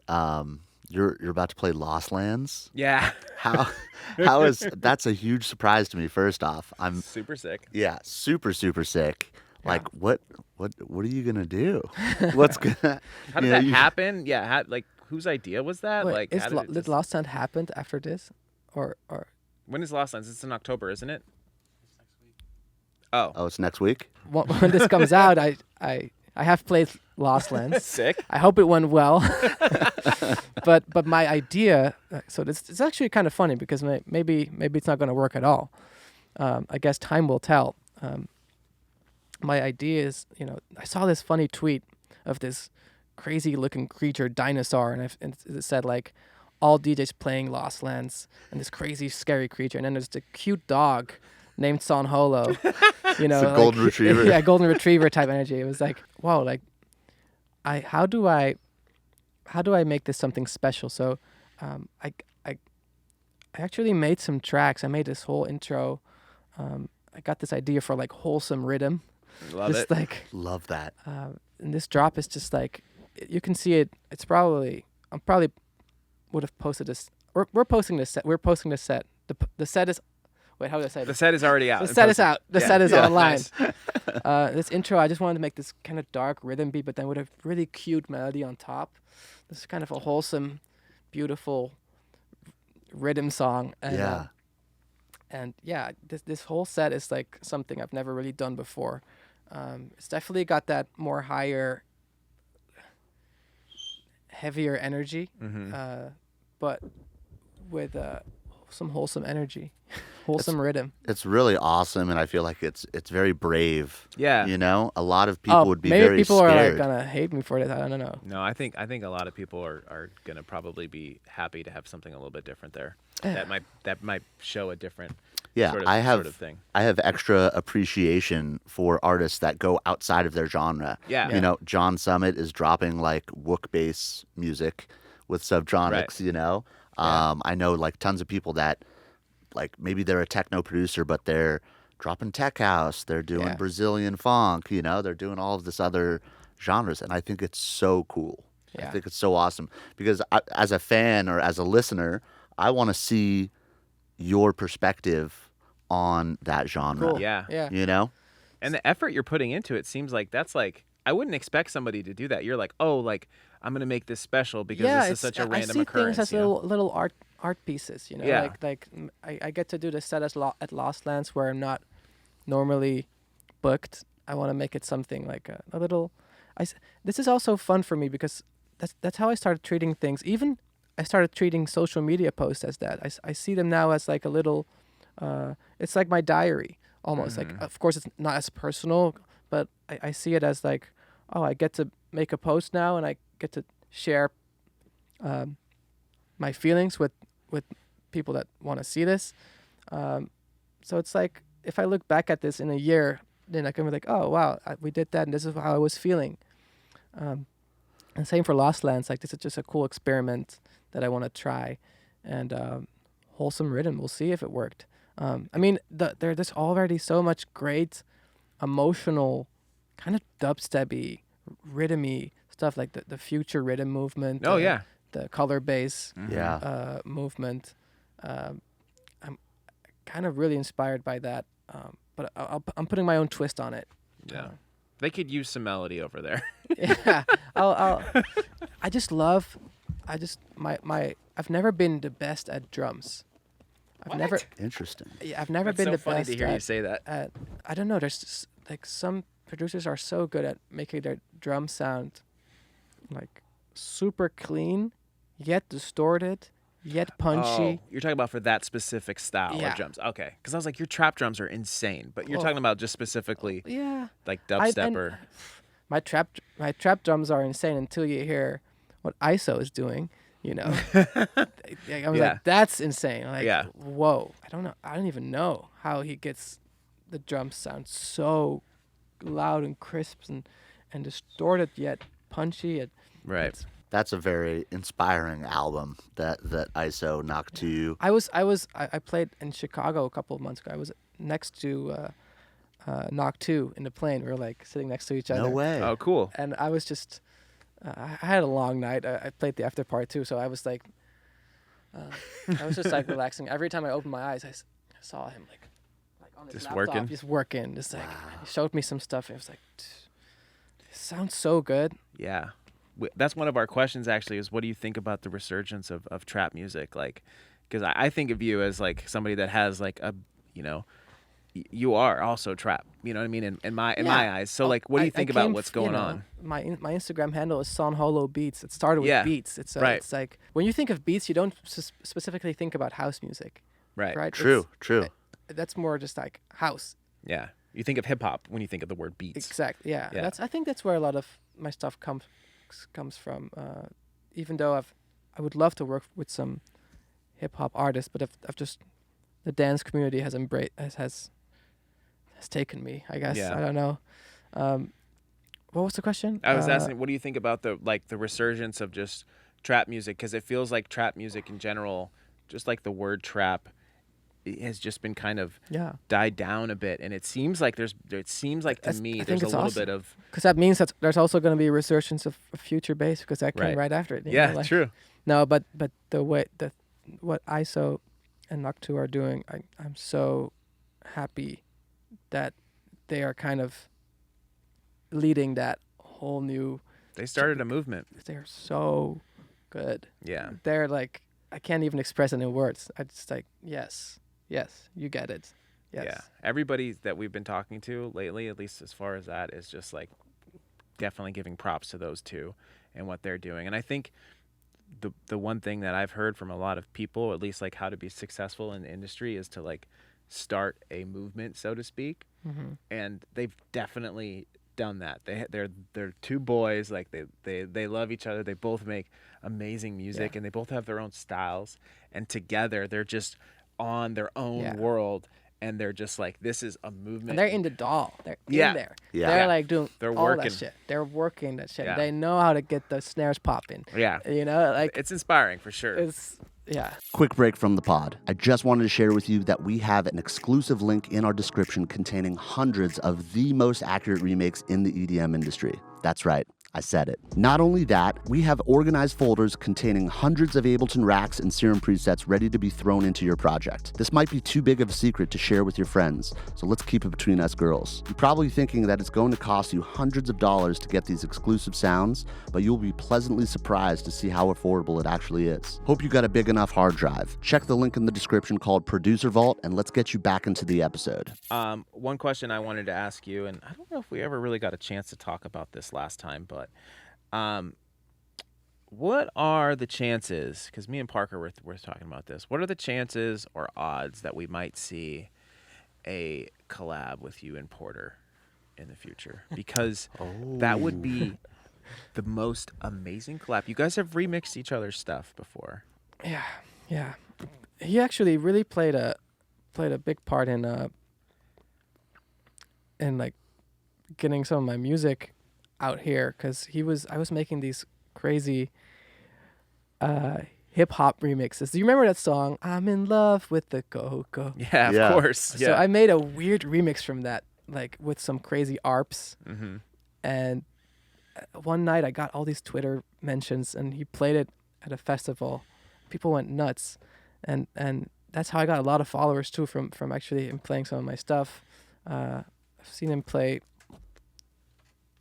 you're about to play Lost Lands. Yeah. How is that's a huge surprise to me. First off, I'm Super sick. super sick. Yeah. Like what are you gonna do? What's gonna? How did that happen? Yeah. Whose idea was that? Wait, How did it did just- Lost Land happened after this, or When is Lost Lands? It's in October, isn't it? Oh. Oh, it's next week. when this comes out, I have played Lost Lands. Sick. I hope it went well. but my idea, so it's actually kind of funny because maybe it's not going to work at all. I guess time will tell. My idea is, I saw this funny tweet of this crazy looking creature dinosaur, and it said like, all DJs playing Lost Lands, and this crazy scary creature, and then there's the cute dog named San Holo. It's a golden retriever. Yeah, golden retriever type energy. It was like, wow, like how do I make this something special? So I actually made some tracks. I made this whole intro. I got this idea for like Wholesome Riddim. Love Just it. like Love that. and this drop is just like, you can see it. It's probably, I'm probably would have posted this. We're posting this set. We're posting this set. The set is, wait, how did I say The this? set is already out. The and set is posted. out. The Yeah. set is Yeah. online. Nice. This intro, I just wanted to make this kind of dark rhythm beat, but then with a really cute melody on top. This is kind of a wholesome, beautiful rhythm song. And, and yeah, this whole set is like something I've never really done before. It's definitely got that more higher, heavier energy, but with some wholesome energy, wholesome rhythm. It's really awesome, and I feel like it's very brave. Yeah. A lot of people would be maybe very people scared. are like gonna hate me for this. I don't know. No, I think a lot of people are gonna probably be happy to have something a little bit different there. That might show a different Yeah, sort of, I have sort of thing. I have extra appreciation for artists that go outside of their genre. Yeah. John Summit is dropping like wook bass music with subtronics. Right. I know like tons of people that like maybe they're a techno producer, but they're dropping tech house. They're doing Yeah. Brazilian funk. They're doing all of this other genres, and I think it's so cool. I Yeah. think it's so awesome because as a fan or as a listener, I want to see your perspective on that genre. Cool. Yeah. Yeah. And the effort you're putting into it seems like that's like, I wouldn't expect somebody to do that. You're like, oh, like I'm gonna make this special because this is such a random I see occurrence. things as little art pieces, you know. Yeah. I get to do the set at Lost Lands where I'm not normally booked. I want to make it something like a little. This is also fun for me because that's how I started treating things. Even I started treating social media posts as that. I see them now as like a little. It's like my diary almost. Like, of course, it's not as personal, but I see it as like, oh, I get to make a post now and I get to share my feelings with people that want to see this. So it's like, if I look back at this in a year, then I can be like, oh, wow, we did that and this is how I was feeling. And same for Lost Lands. Like, this is just a cool experiment that I want to try. And Wholesome Riddim, we'll see if it worked. I mean, there's already so much great emotional, kind of dubstep-y, rhythm-y stuff, like the future rhythm movement. Oh, yeah. The color bass Yeah. movement. I'm kind of really inspired by that, but I'm putting my own twist on it. Yeah. They could use some melody over there. Yeah, I've never been the best at drums. Interesting. Yeah, I've never That's been so the funny best to hear you say that. I don't know. There's just, like, some producers are so good at making their drum sound like super clean, yet distorted, yet punchy. Oh, you're talking about for that specific style of drums. Okay. Because I was like, your trap drums are insane, but you're talking about just specifically like dubstep or... My trap drums are insane until you hear what ISO is doing, you know. I was like, that's insane. Like, whoa. I don't even know how he gets the drums sound so loud and crisp and distorted yet punchy. Right. That's a very inspiring album, that Isoxo Knock2. I played in Chicago a couple of months ago. I was next to Knock2 in the plane. We were like sitting next to each other. No way. Oh, cool. And I was just, I had a long night. I played the after part too, so I was like, like relaxing. Every time I opened my eyes, I saw him like on his just laptop, just working. Just like, he showed me some stuff. And I was like, it sounds so good. Yeah. That's one of our questions actually, is what do you think about the resurgence of trap music? Like, because I think of you as like somebody that has like a, you know, you are also trap, you know what I mean, in my eyes. So like, what do you think about what's going on? My Instagram handle is San Holo Beats. It started with beats. It's It's like, when you think of beats, you don't specifically think about house music. Right. True. That's more just like house. Yeah. You think of hip hop when you think of the word beats. Exactly. Yeah. I think that's where a lot of my stuff comes from. Even though I would love to work with some hip hop artists, but I've just, the dance community has taken me, I guess. Yeah. I don't know. What was the question? I was asking, what do you think about the resurgence of just trap music? Because it feels like trap music in general, just like the word trap, it has just been kind of died down a bit, and it seems like to me there's a little bit of, because that means that there's also going to be a resurgence of future bass, because that came right after it. Yeah, like, true. No, but the way what ISO and Knock2 are doing, I'm so happy that they are kind of leading that whole new. They started a movement. They're so good. Yeah. They're like, I can't even express it in words. I just like, yes, you get it. Yes. Yeah. Everybody that we've been talking to lately, at least as far as that, is just like definitely giving props to those two and what they're doing. And I think the one thing that I've heard from a lot of people, at least like how to be successful in the industry, is to like start a movement, so to speak. Mm-hmm. And they've definitely done that. They're two boys, like they love each other. They both make amazing music, and they both have their own styles, and together they're just on their own world, and they're just like, this is a movement. And they're in the doll. They're in there. Yeah. They're like doing all working. that shit. They're working that shit. Yeah. They know how to get the snares popping. Yeah. You know, like, it's inspiring for sure. Quick break from the pod. I just wanted to share with you that we have an exclusive link in our description containing hundreds of the most accurate remakes in the EDM industry. That's right. I said it. Not only that, we have organized folders containing hundreds of Ableton racks and Serum presets ready to be thrown into your project. This might be too big of a secret to share with your friends, so let's keep it between us girls. You're probably thinking that it's going to cost you hundreds of dollars to get these exclusive sounds, but you'll be pleasantly surprised to see how affordable it actually is. Hope you got a big enough hard drive. Check the link in the description called Producer Vault, and let's get you back into the episode. One question I wanted to ask you, and I don't know if we ever really got a chance to talk about this last time, but what are the chances, because me and Parker were talking about this, what are the chances or odds that we might see a collab with you and Porter in the future? Because that would be the most amazing collab. You guys have remixed each other's stuff before. Yeah. He actually really played a big part in like getting some of my music out here, because I was making these crazy hip hop remixes. Do you remember that song, I'm in love with the go-go? Yeah, of course. Yeah. So I made a weird remix from that, like with some crazy arps. Mm-hmm. And one night I got all these Twitter mentions, and he played it at a festival. People went nuts, and that's how I got a lot of followers too, from actually him playing some of my stuff. I've seen him play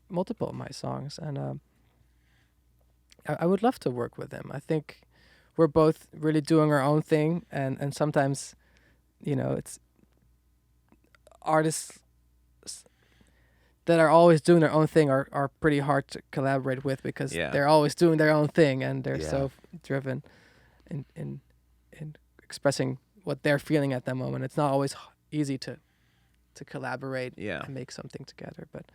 multiple of my songs, and I would love to work with him. I think we're both really doing our own thing, and sometimes, it's artists that are always doing their own thing are pretty hard to collaborate with, because they're always doing their own thing, and they're so driven in expressing what they're feeling at that moment. It's not always easy to collaborate and make something together. But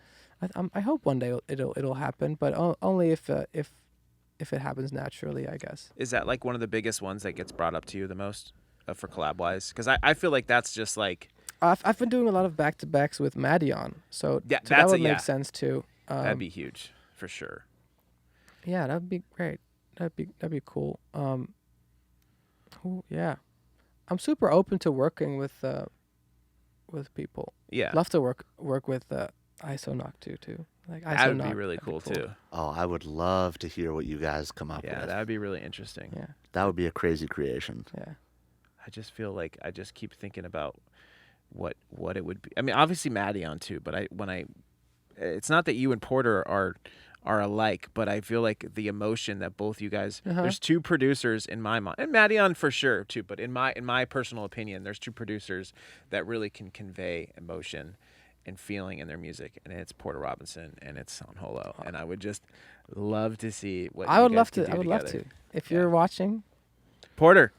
I hope one day it'll happen, but only if it happens naturally, I guess. Is that like one of the biggest ones that gets brought up to you the most for collab wise? Because I feel like that's just like I've been doing a lot of back-to-backs with Madion, so that would make sense too. That'd be huge for sure. Yeah, that'd be great. That'd be cool. I'm super open to working with people. Yeah, love to work with Isoxo Knock2 too. Like that would be really cool too. Oh, I would love to hear what you guys come up with. Yeah, that would be really interesting. Yeah, that would be a crazy creation. Yeah, I just feel like I just keep thinking about what it would be. I mean, obviously Madion too, but it's not that you and Porter are alike, but I feel like the emotion that both you guys, there's two producers in my mind, and Madion for sure too, but in my personal opinion, there's two producers that really can convey emotion and feeling in their music, and it's Porter Robinson and it's San Holo. And I would just love to see what I would you love guys to. could I do would love together. to. If you're watching, Porter,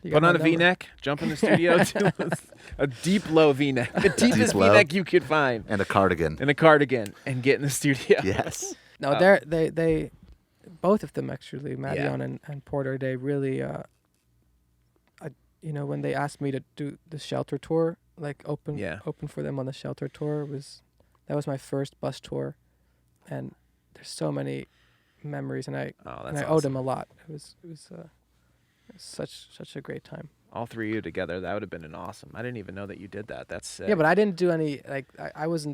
you put got on a my number. V-neck, jump in the studio to a deep low V-neck, the deepest low. V-neck you could find, And a cardigan. and get in the studio. Yes. No, they both of them actually, Madion and Porter. They really, when they asked me to do the Shelter tour, like open for them on the Shelter tour, that was my first bus tour, and there's so many memories, and I owe them a lot. It was such a great time. All three of you together, that would have been an awesome. I didn't even know that you did that. That's sick. Yeah, but I didn't do any, like, I was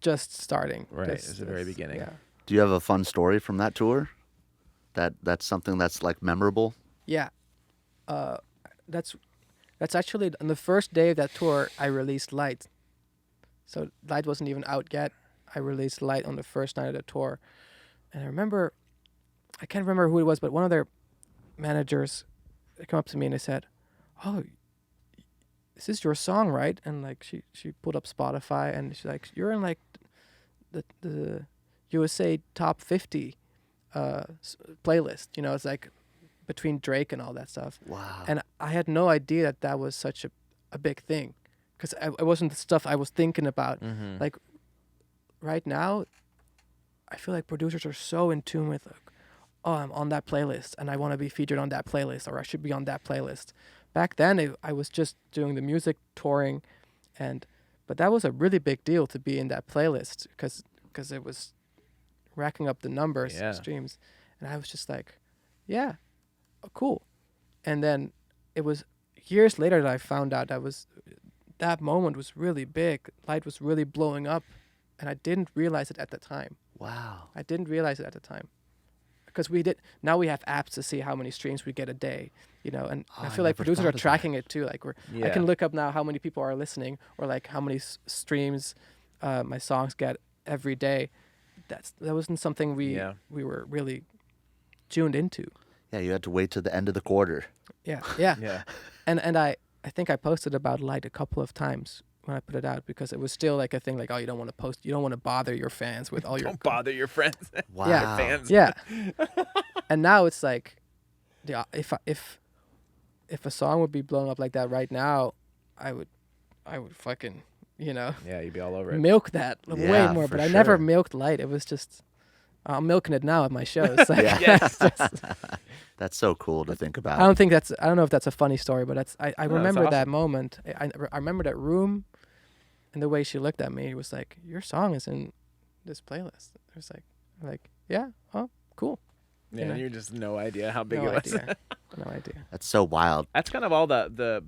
just starting. Right, it was the very beginning. Yeah. Do you have a fun story from that tour? That's something that's like memorable? Yeah. That's actually on the first day of that tour I released Light. So Light wasn't even out yet. I released Light on the first night of the tour. And I can't remember who it was, but one of their managers came up to me and they said, "Oh, this is your song, right?" And like she pulled up Spotify and she's like, "You're in like the USA top 50 playlist." It's like between Drake and all that stuff. Wow. And I had no idea that was such a big thing, because it wasn't the stuff I was thinking about. Mm-hmm. Like right now, I feel like producers are so in tune with, like, oh, I'm on that playlist and I want to be featured on that playlist, or I should be on that playlist. Back then, I was just doing the music, touring, but that was a really big deal to be in that playlist, because it was racking up the numbers, streams, and I was just like, yeah, cool. And then it was years later that I found out that moment was really big. Light was really blowing up, and I didn't realize it at the time. Wow. I didn't realize it at the time. Because we did. Now we have apps to see how many streams we get a day, and Oh, I I feel like never producers thought are of tracking it too. Like I Yeah. can look up now how many people are listening, or like how many streams my songs get every day. That wasn't something we were really tuned into. Yeah, you had to wait to the end of the quarter. Yeah. Yeah. And I think I posted about Light a couple of times when I put it out, because it was still like a thing, like, oh, you don't want to bother your fans with all your Don't bother your friends. Wow. Yeah. Fans. Yeah. And now it's like, yeah, if a song would be blowing up like that right now, I would fucking, Yeah, you'd be all over it. milk that Yeah, way more. for But I never sure. milked Light. It was just, I'm milking it now at my shows. Like, Yeah. it's just- That's so cool to think about. I don't know if that's a funny story, but I that's remember that awesome. moment. I remember that room, and the way she looked at me. It was like, your song is in this playlist. It was like, yeah, oh, cool. Yeah, know. you're just no idea how big No it was. idea. No idea. That's so wild. That's kind of all the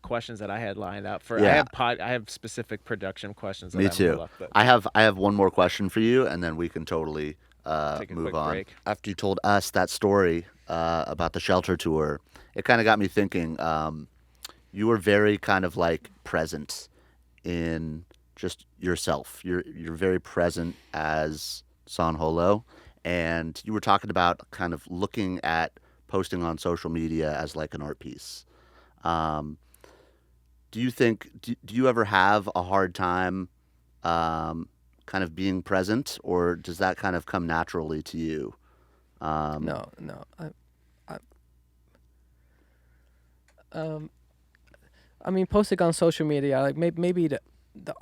questions that I had lined up for. Yeah. I have specific production questions. That Me I'm gonna too. look, but I have one more question for you, and then we can totally Take a move quick on. break. After you told us that story about the shelter tour, it kind of got me thinking. You were very kind of like present in just yourself. You're very present as San Holo, and you were talking about kind of looking at posting on social media as like an art piece. Do you think? Do you ever have a hard time? Kind of being present, or does that kind of come naturally to you? No. I mean, posting on social media, like maybe the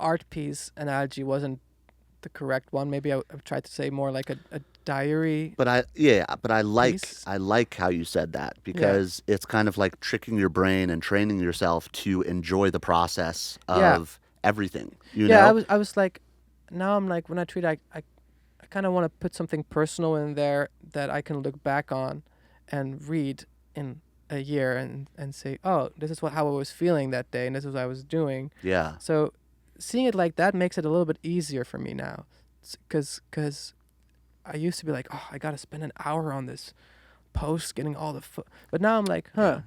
art piece analogy wasn't the correct one. Maybe I tried to say more like a diary. But I Piece? like how you said that, because it's kind of like tricking your brain and training yourself to enjoy the process Yeah. of everything. You Yeah, know? I was like, now I'm like, when I tweet, I kind of want to put something personal in there that I can look back on and read in a year and say, oh, this is how I was feeling that day, and this is what I was doing. Yeah. So seeing it like that makes it a little bit easier for me now, because I used to be like, oh, I gotta spend an hour on this post getting all the but now I'm like, huh,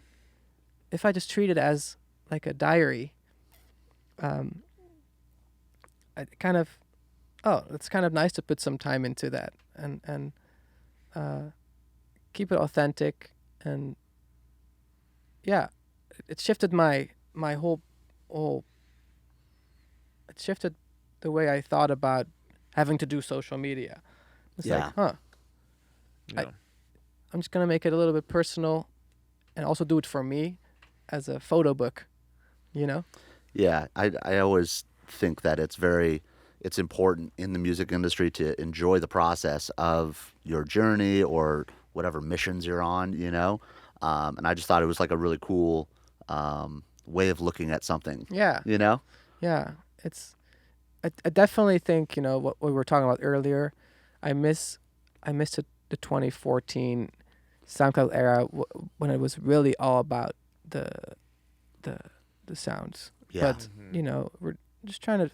if I just treat it as like a diary, I kind of, oh, it's kind of nice to put some time into that and keep it authentic. And yeah, it shifted my whole it shifted the way I thought about having to do social media. It's Yeah. like, huh, Yeah. I'm just gonna make it a little bit personal, and also do it for me as a photo book, you know? Yeah, I always think that it's important in the music industry to enjoy the process of your journey or whatever missions you're on, you know? And I just thought it was like a really cool way of looking at something, Yeah, you know? yeah. I definitely think, what we were talking about earlier. I miss the 2014 SoundCloud era when it was really all about the sounds. Yeah. But we're just trying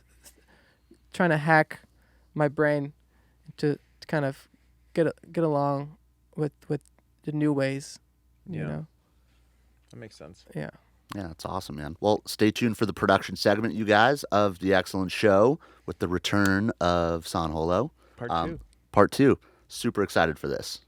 to hack my brain to kind of get along with the new ways. You Yeah. know? That makes sense. Yeah. Yeah, that's awesome, man. Well, stay tuned for the production segment, you guys, of the XLNT Show with the return of San Holo. Part 2. Part 2. Super excited for this.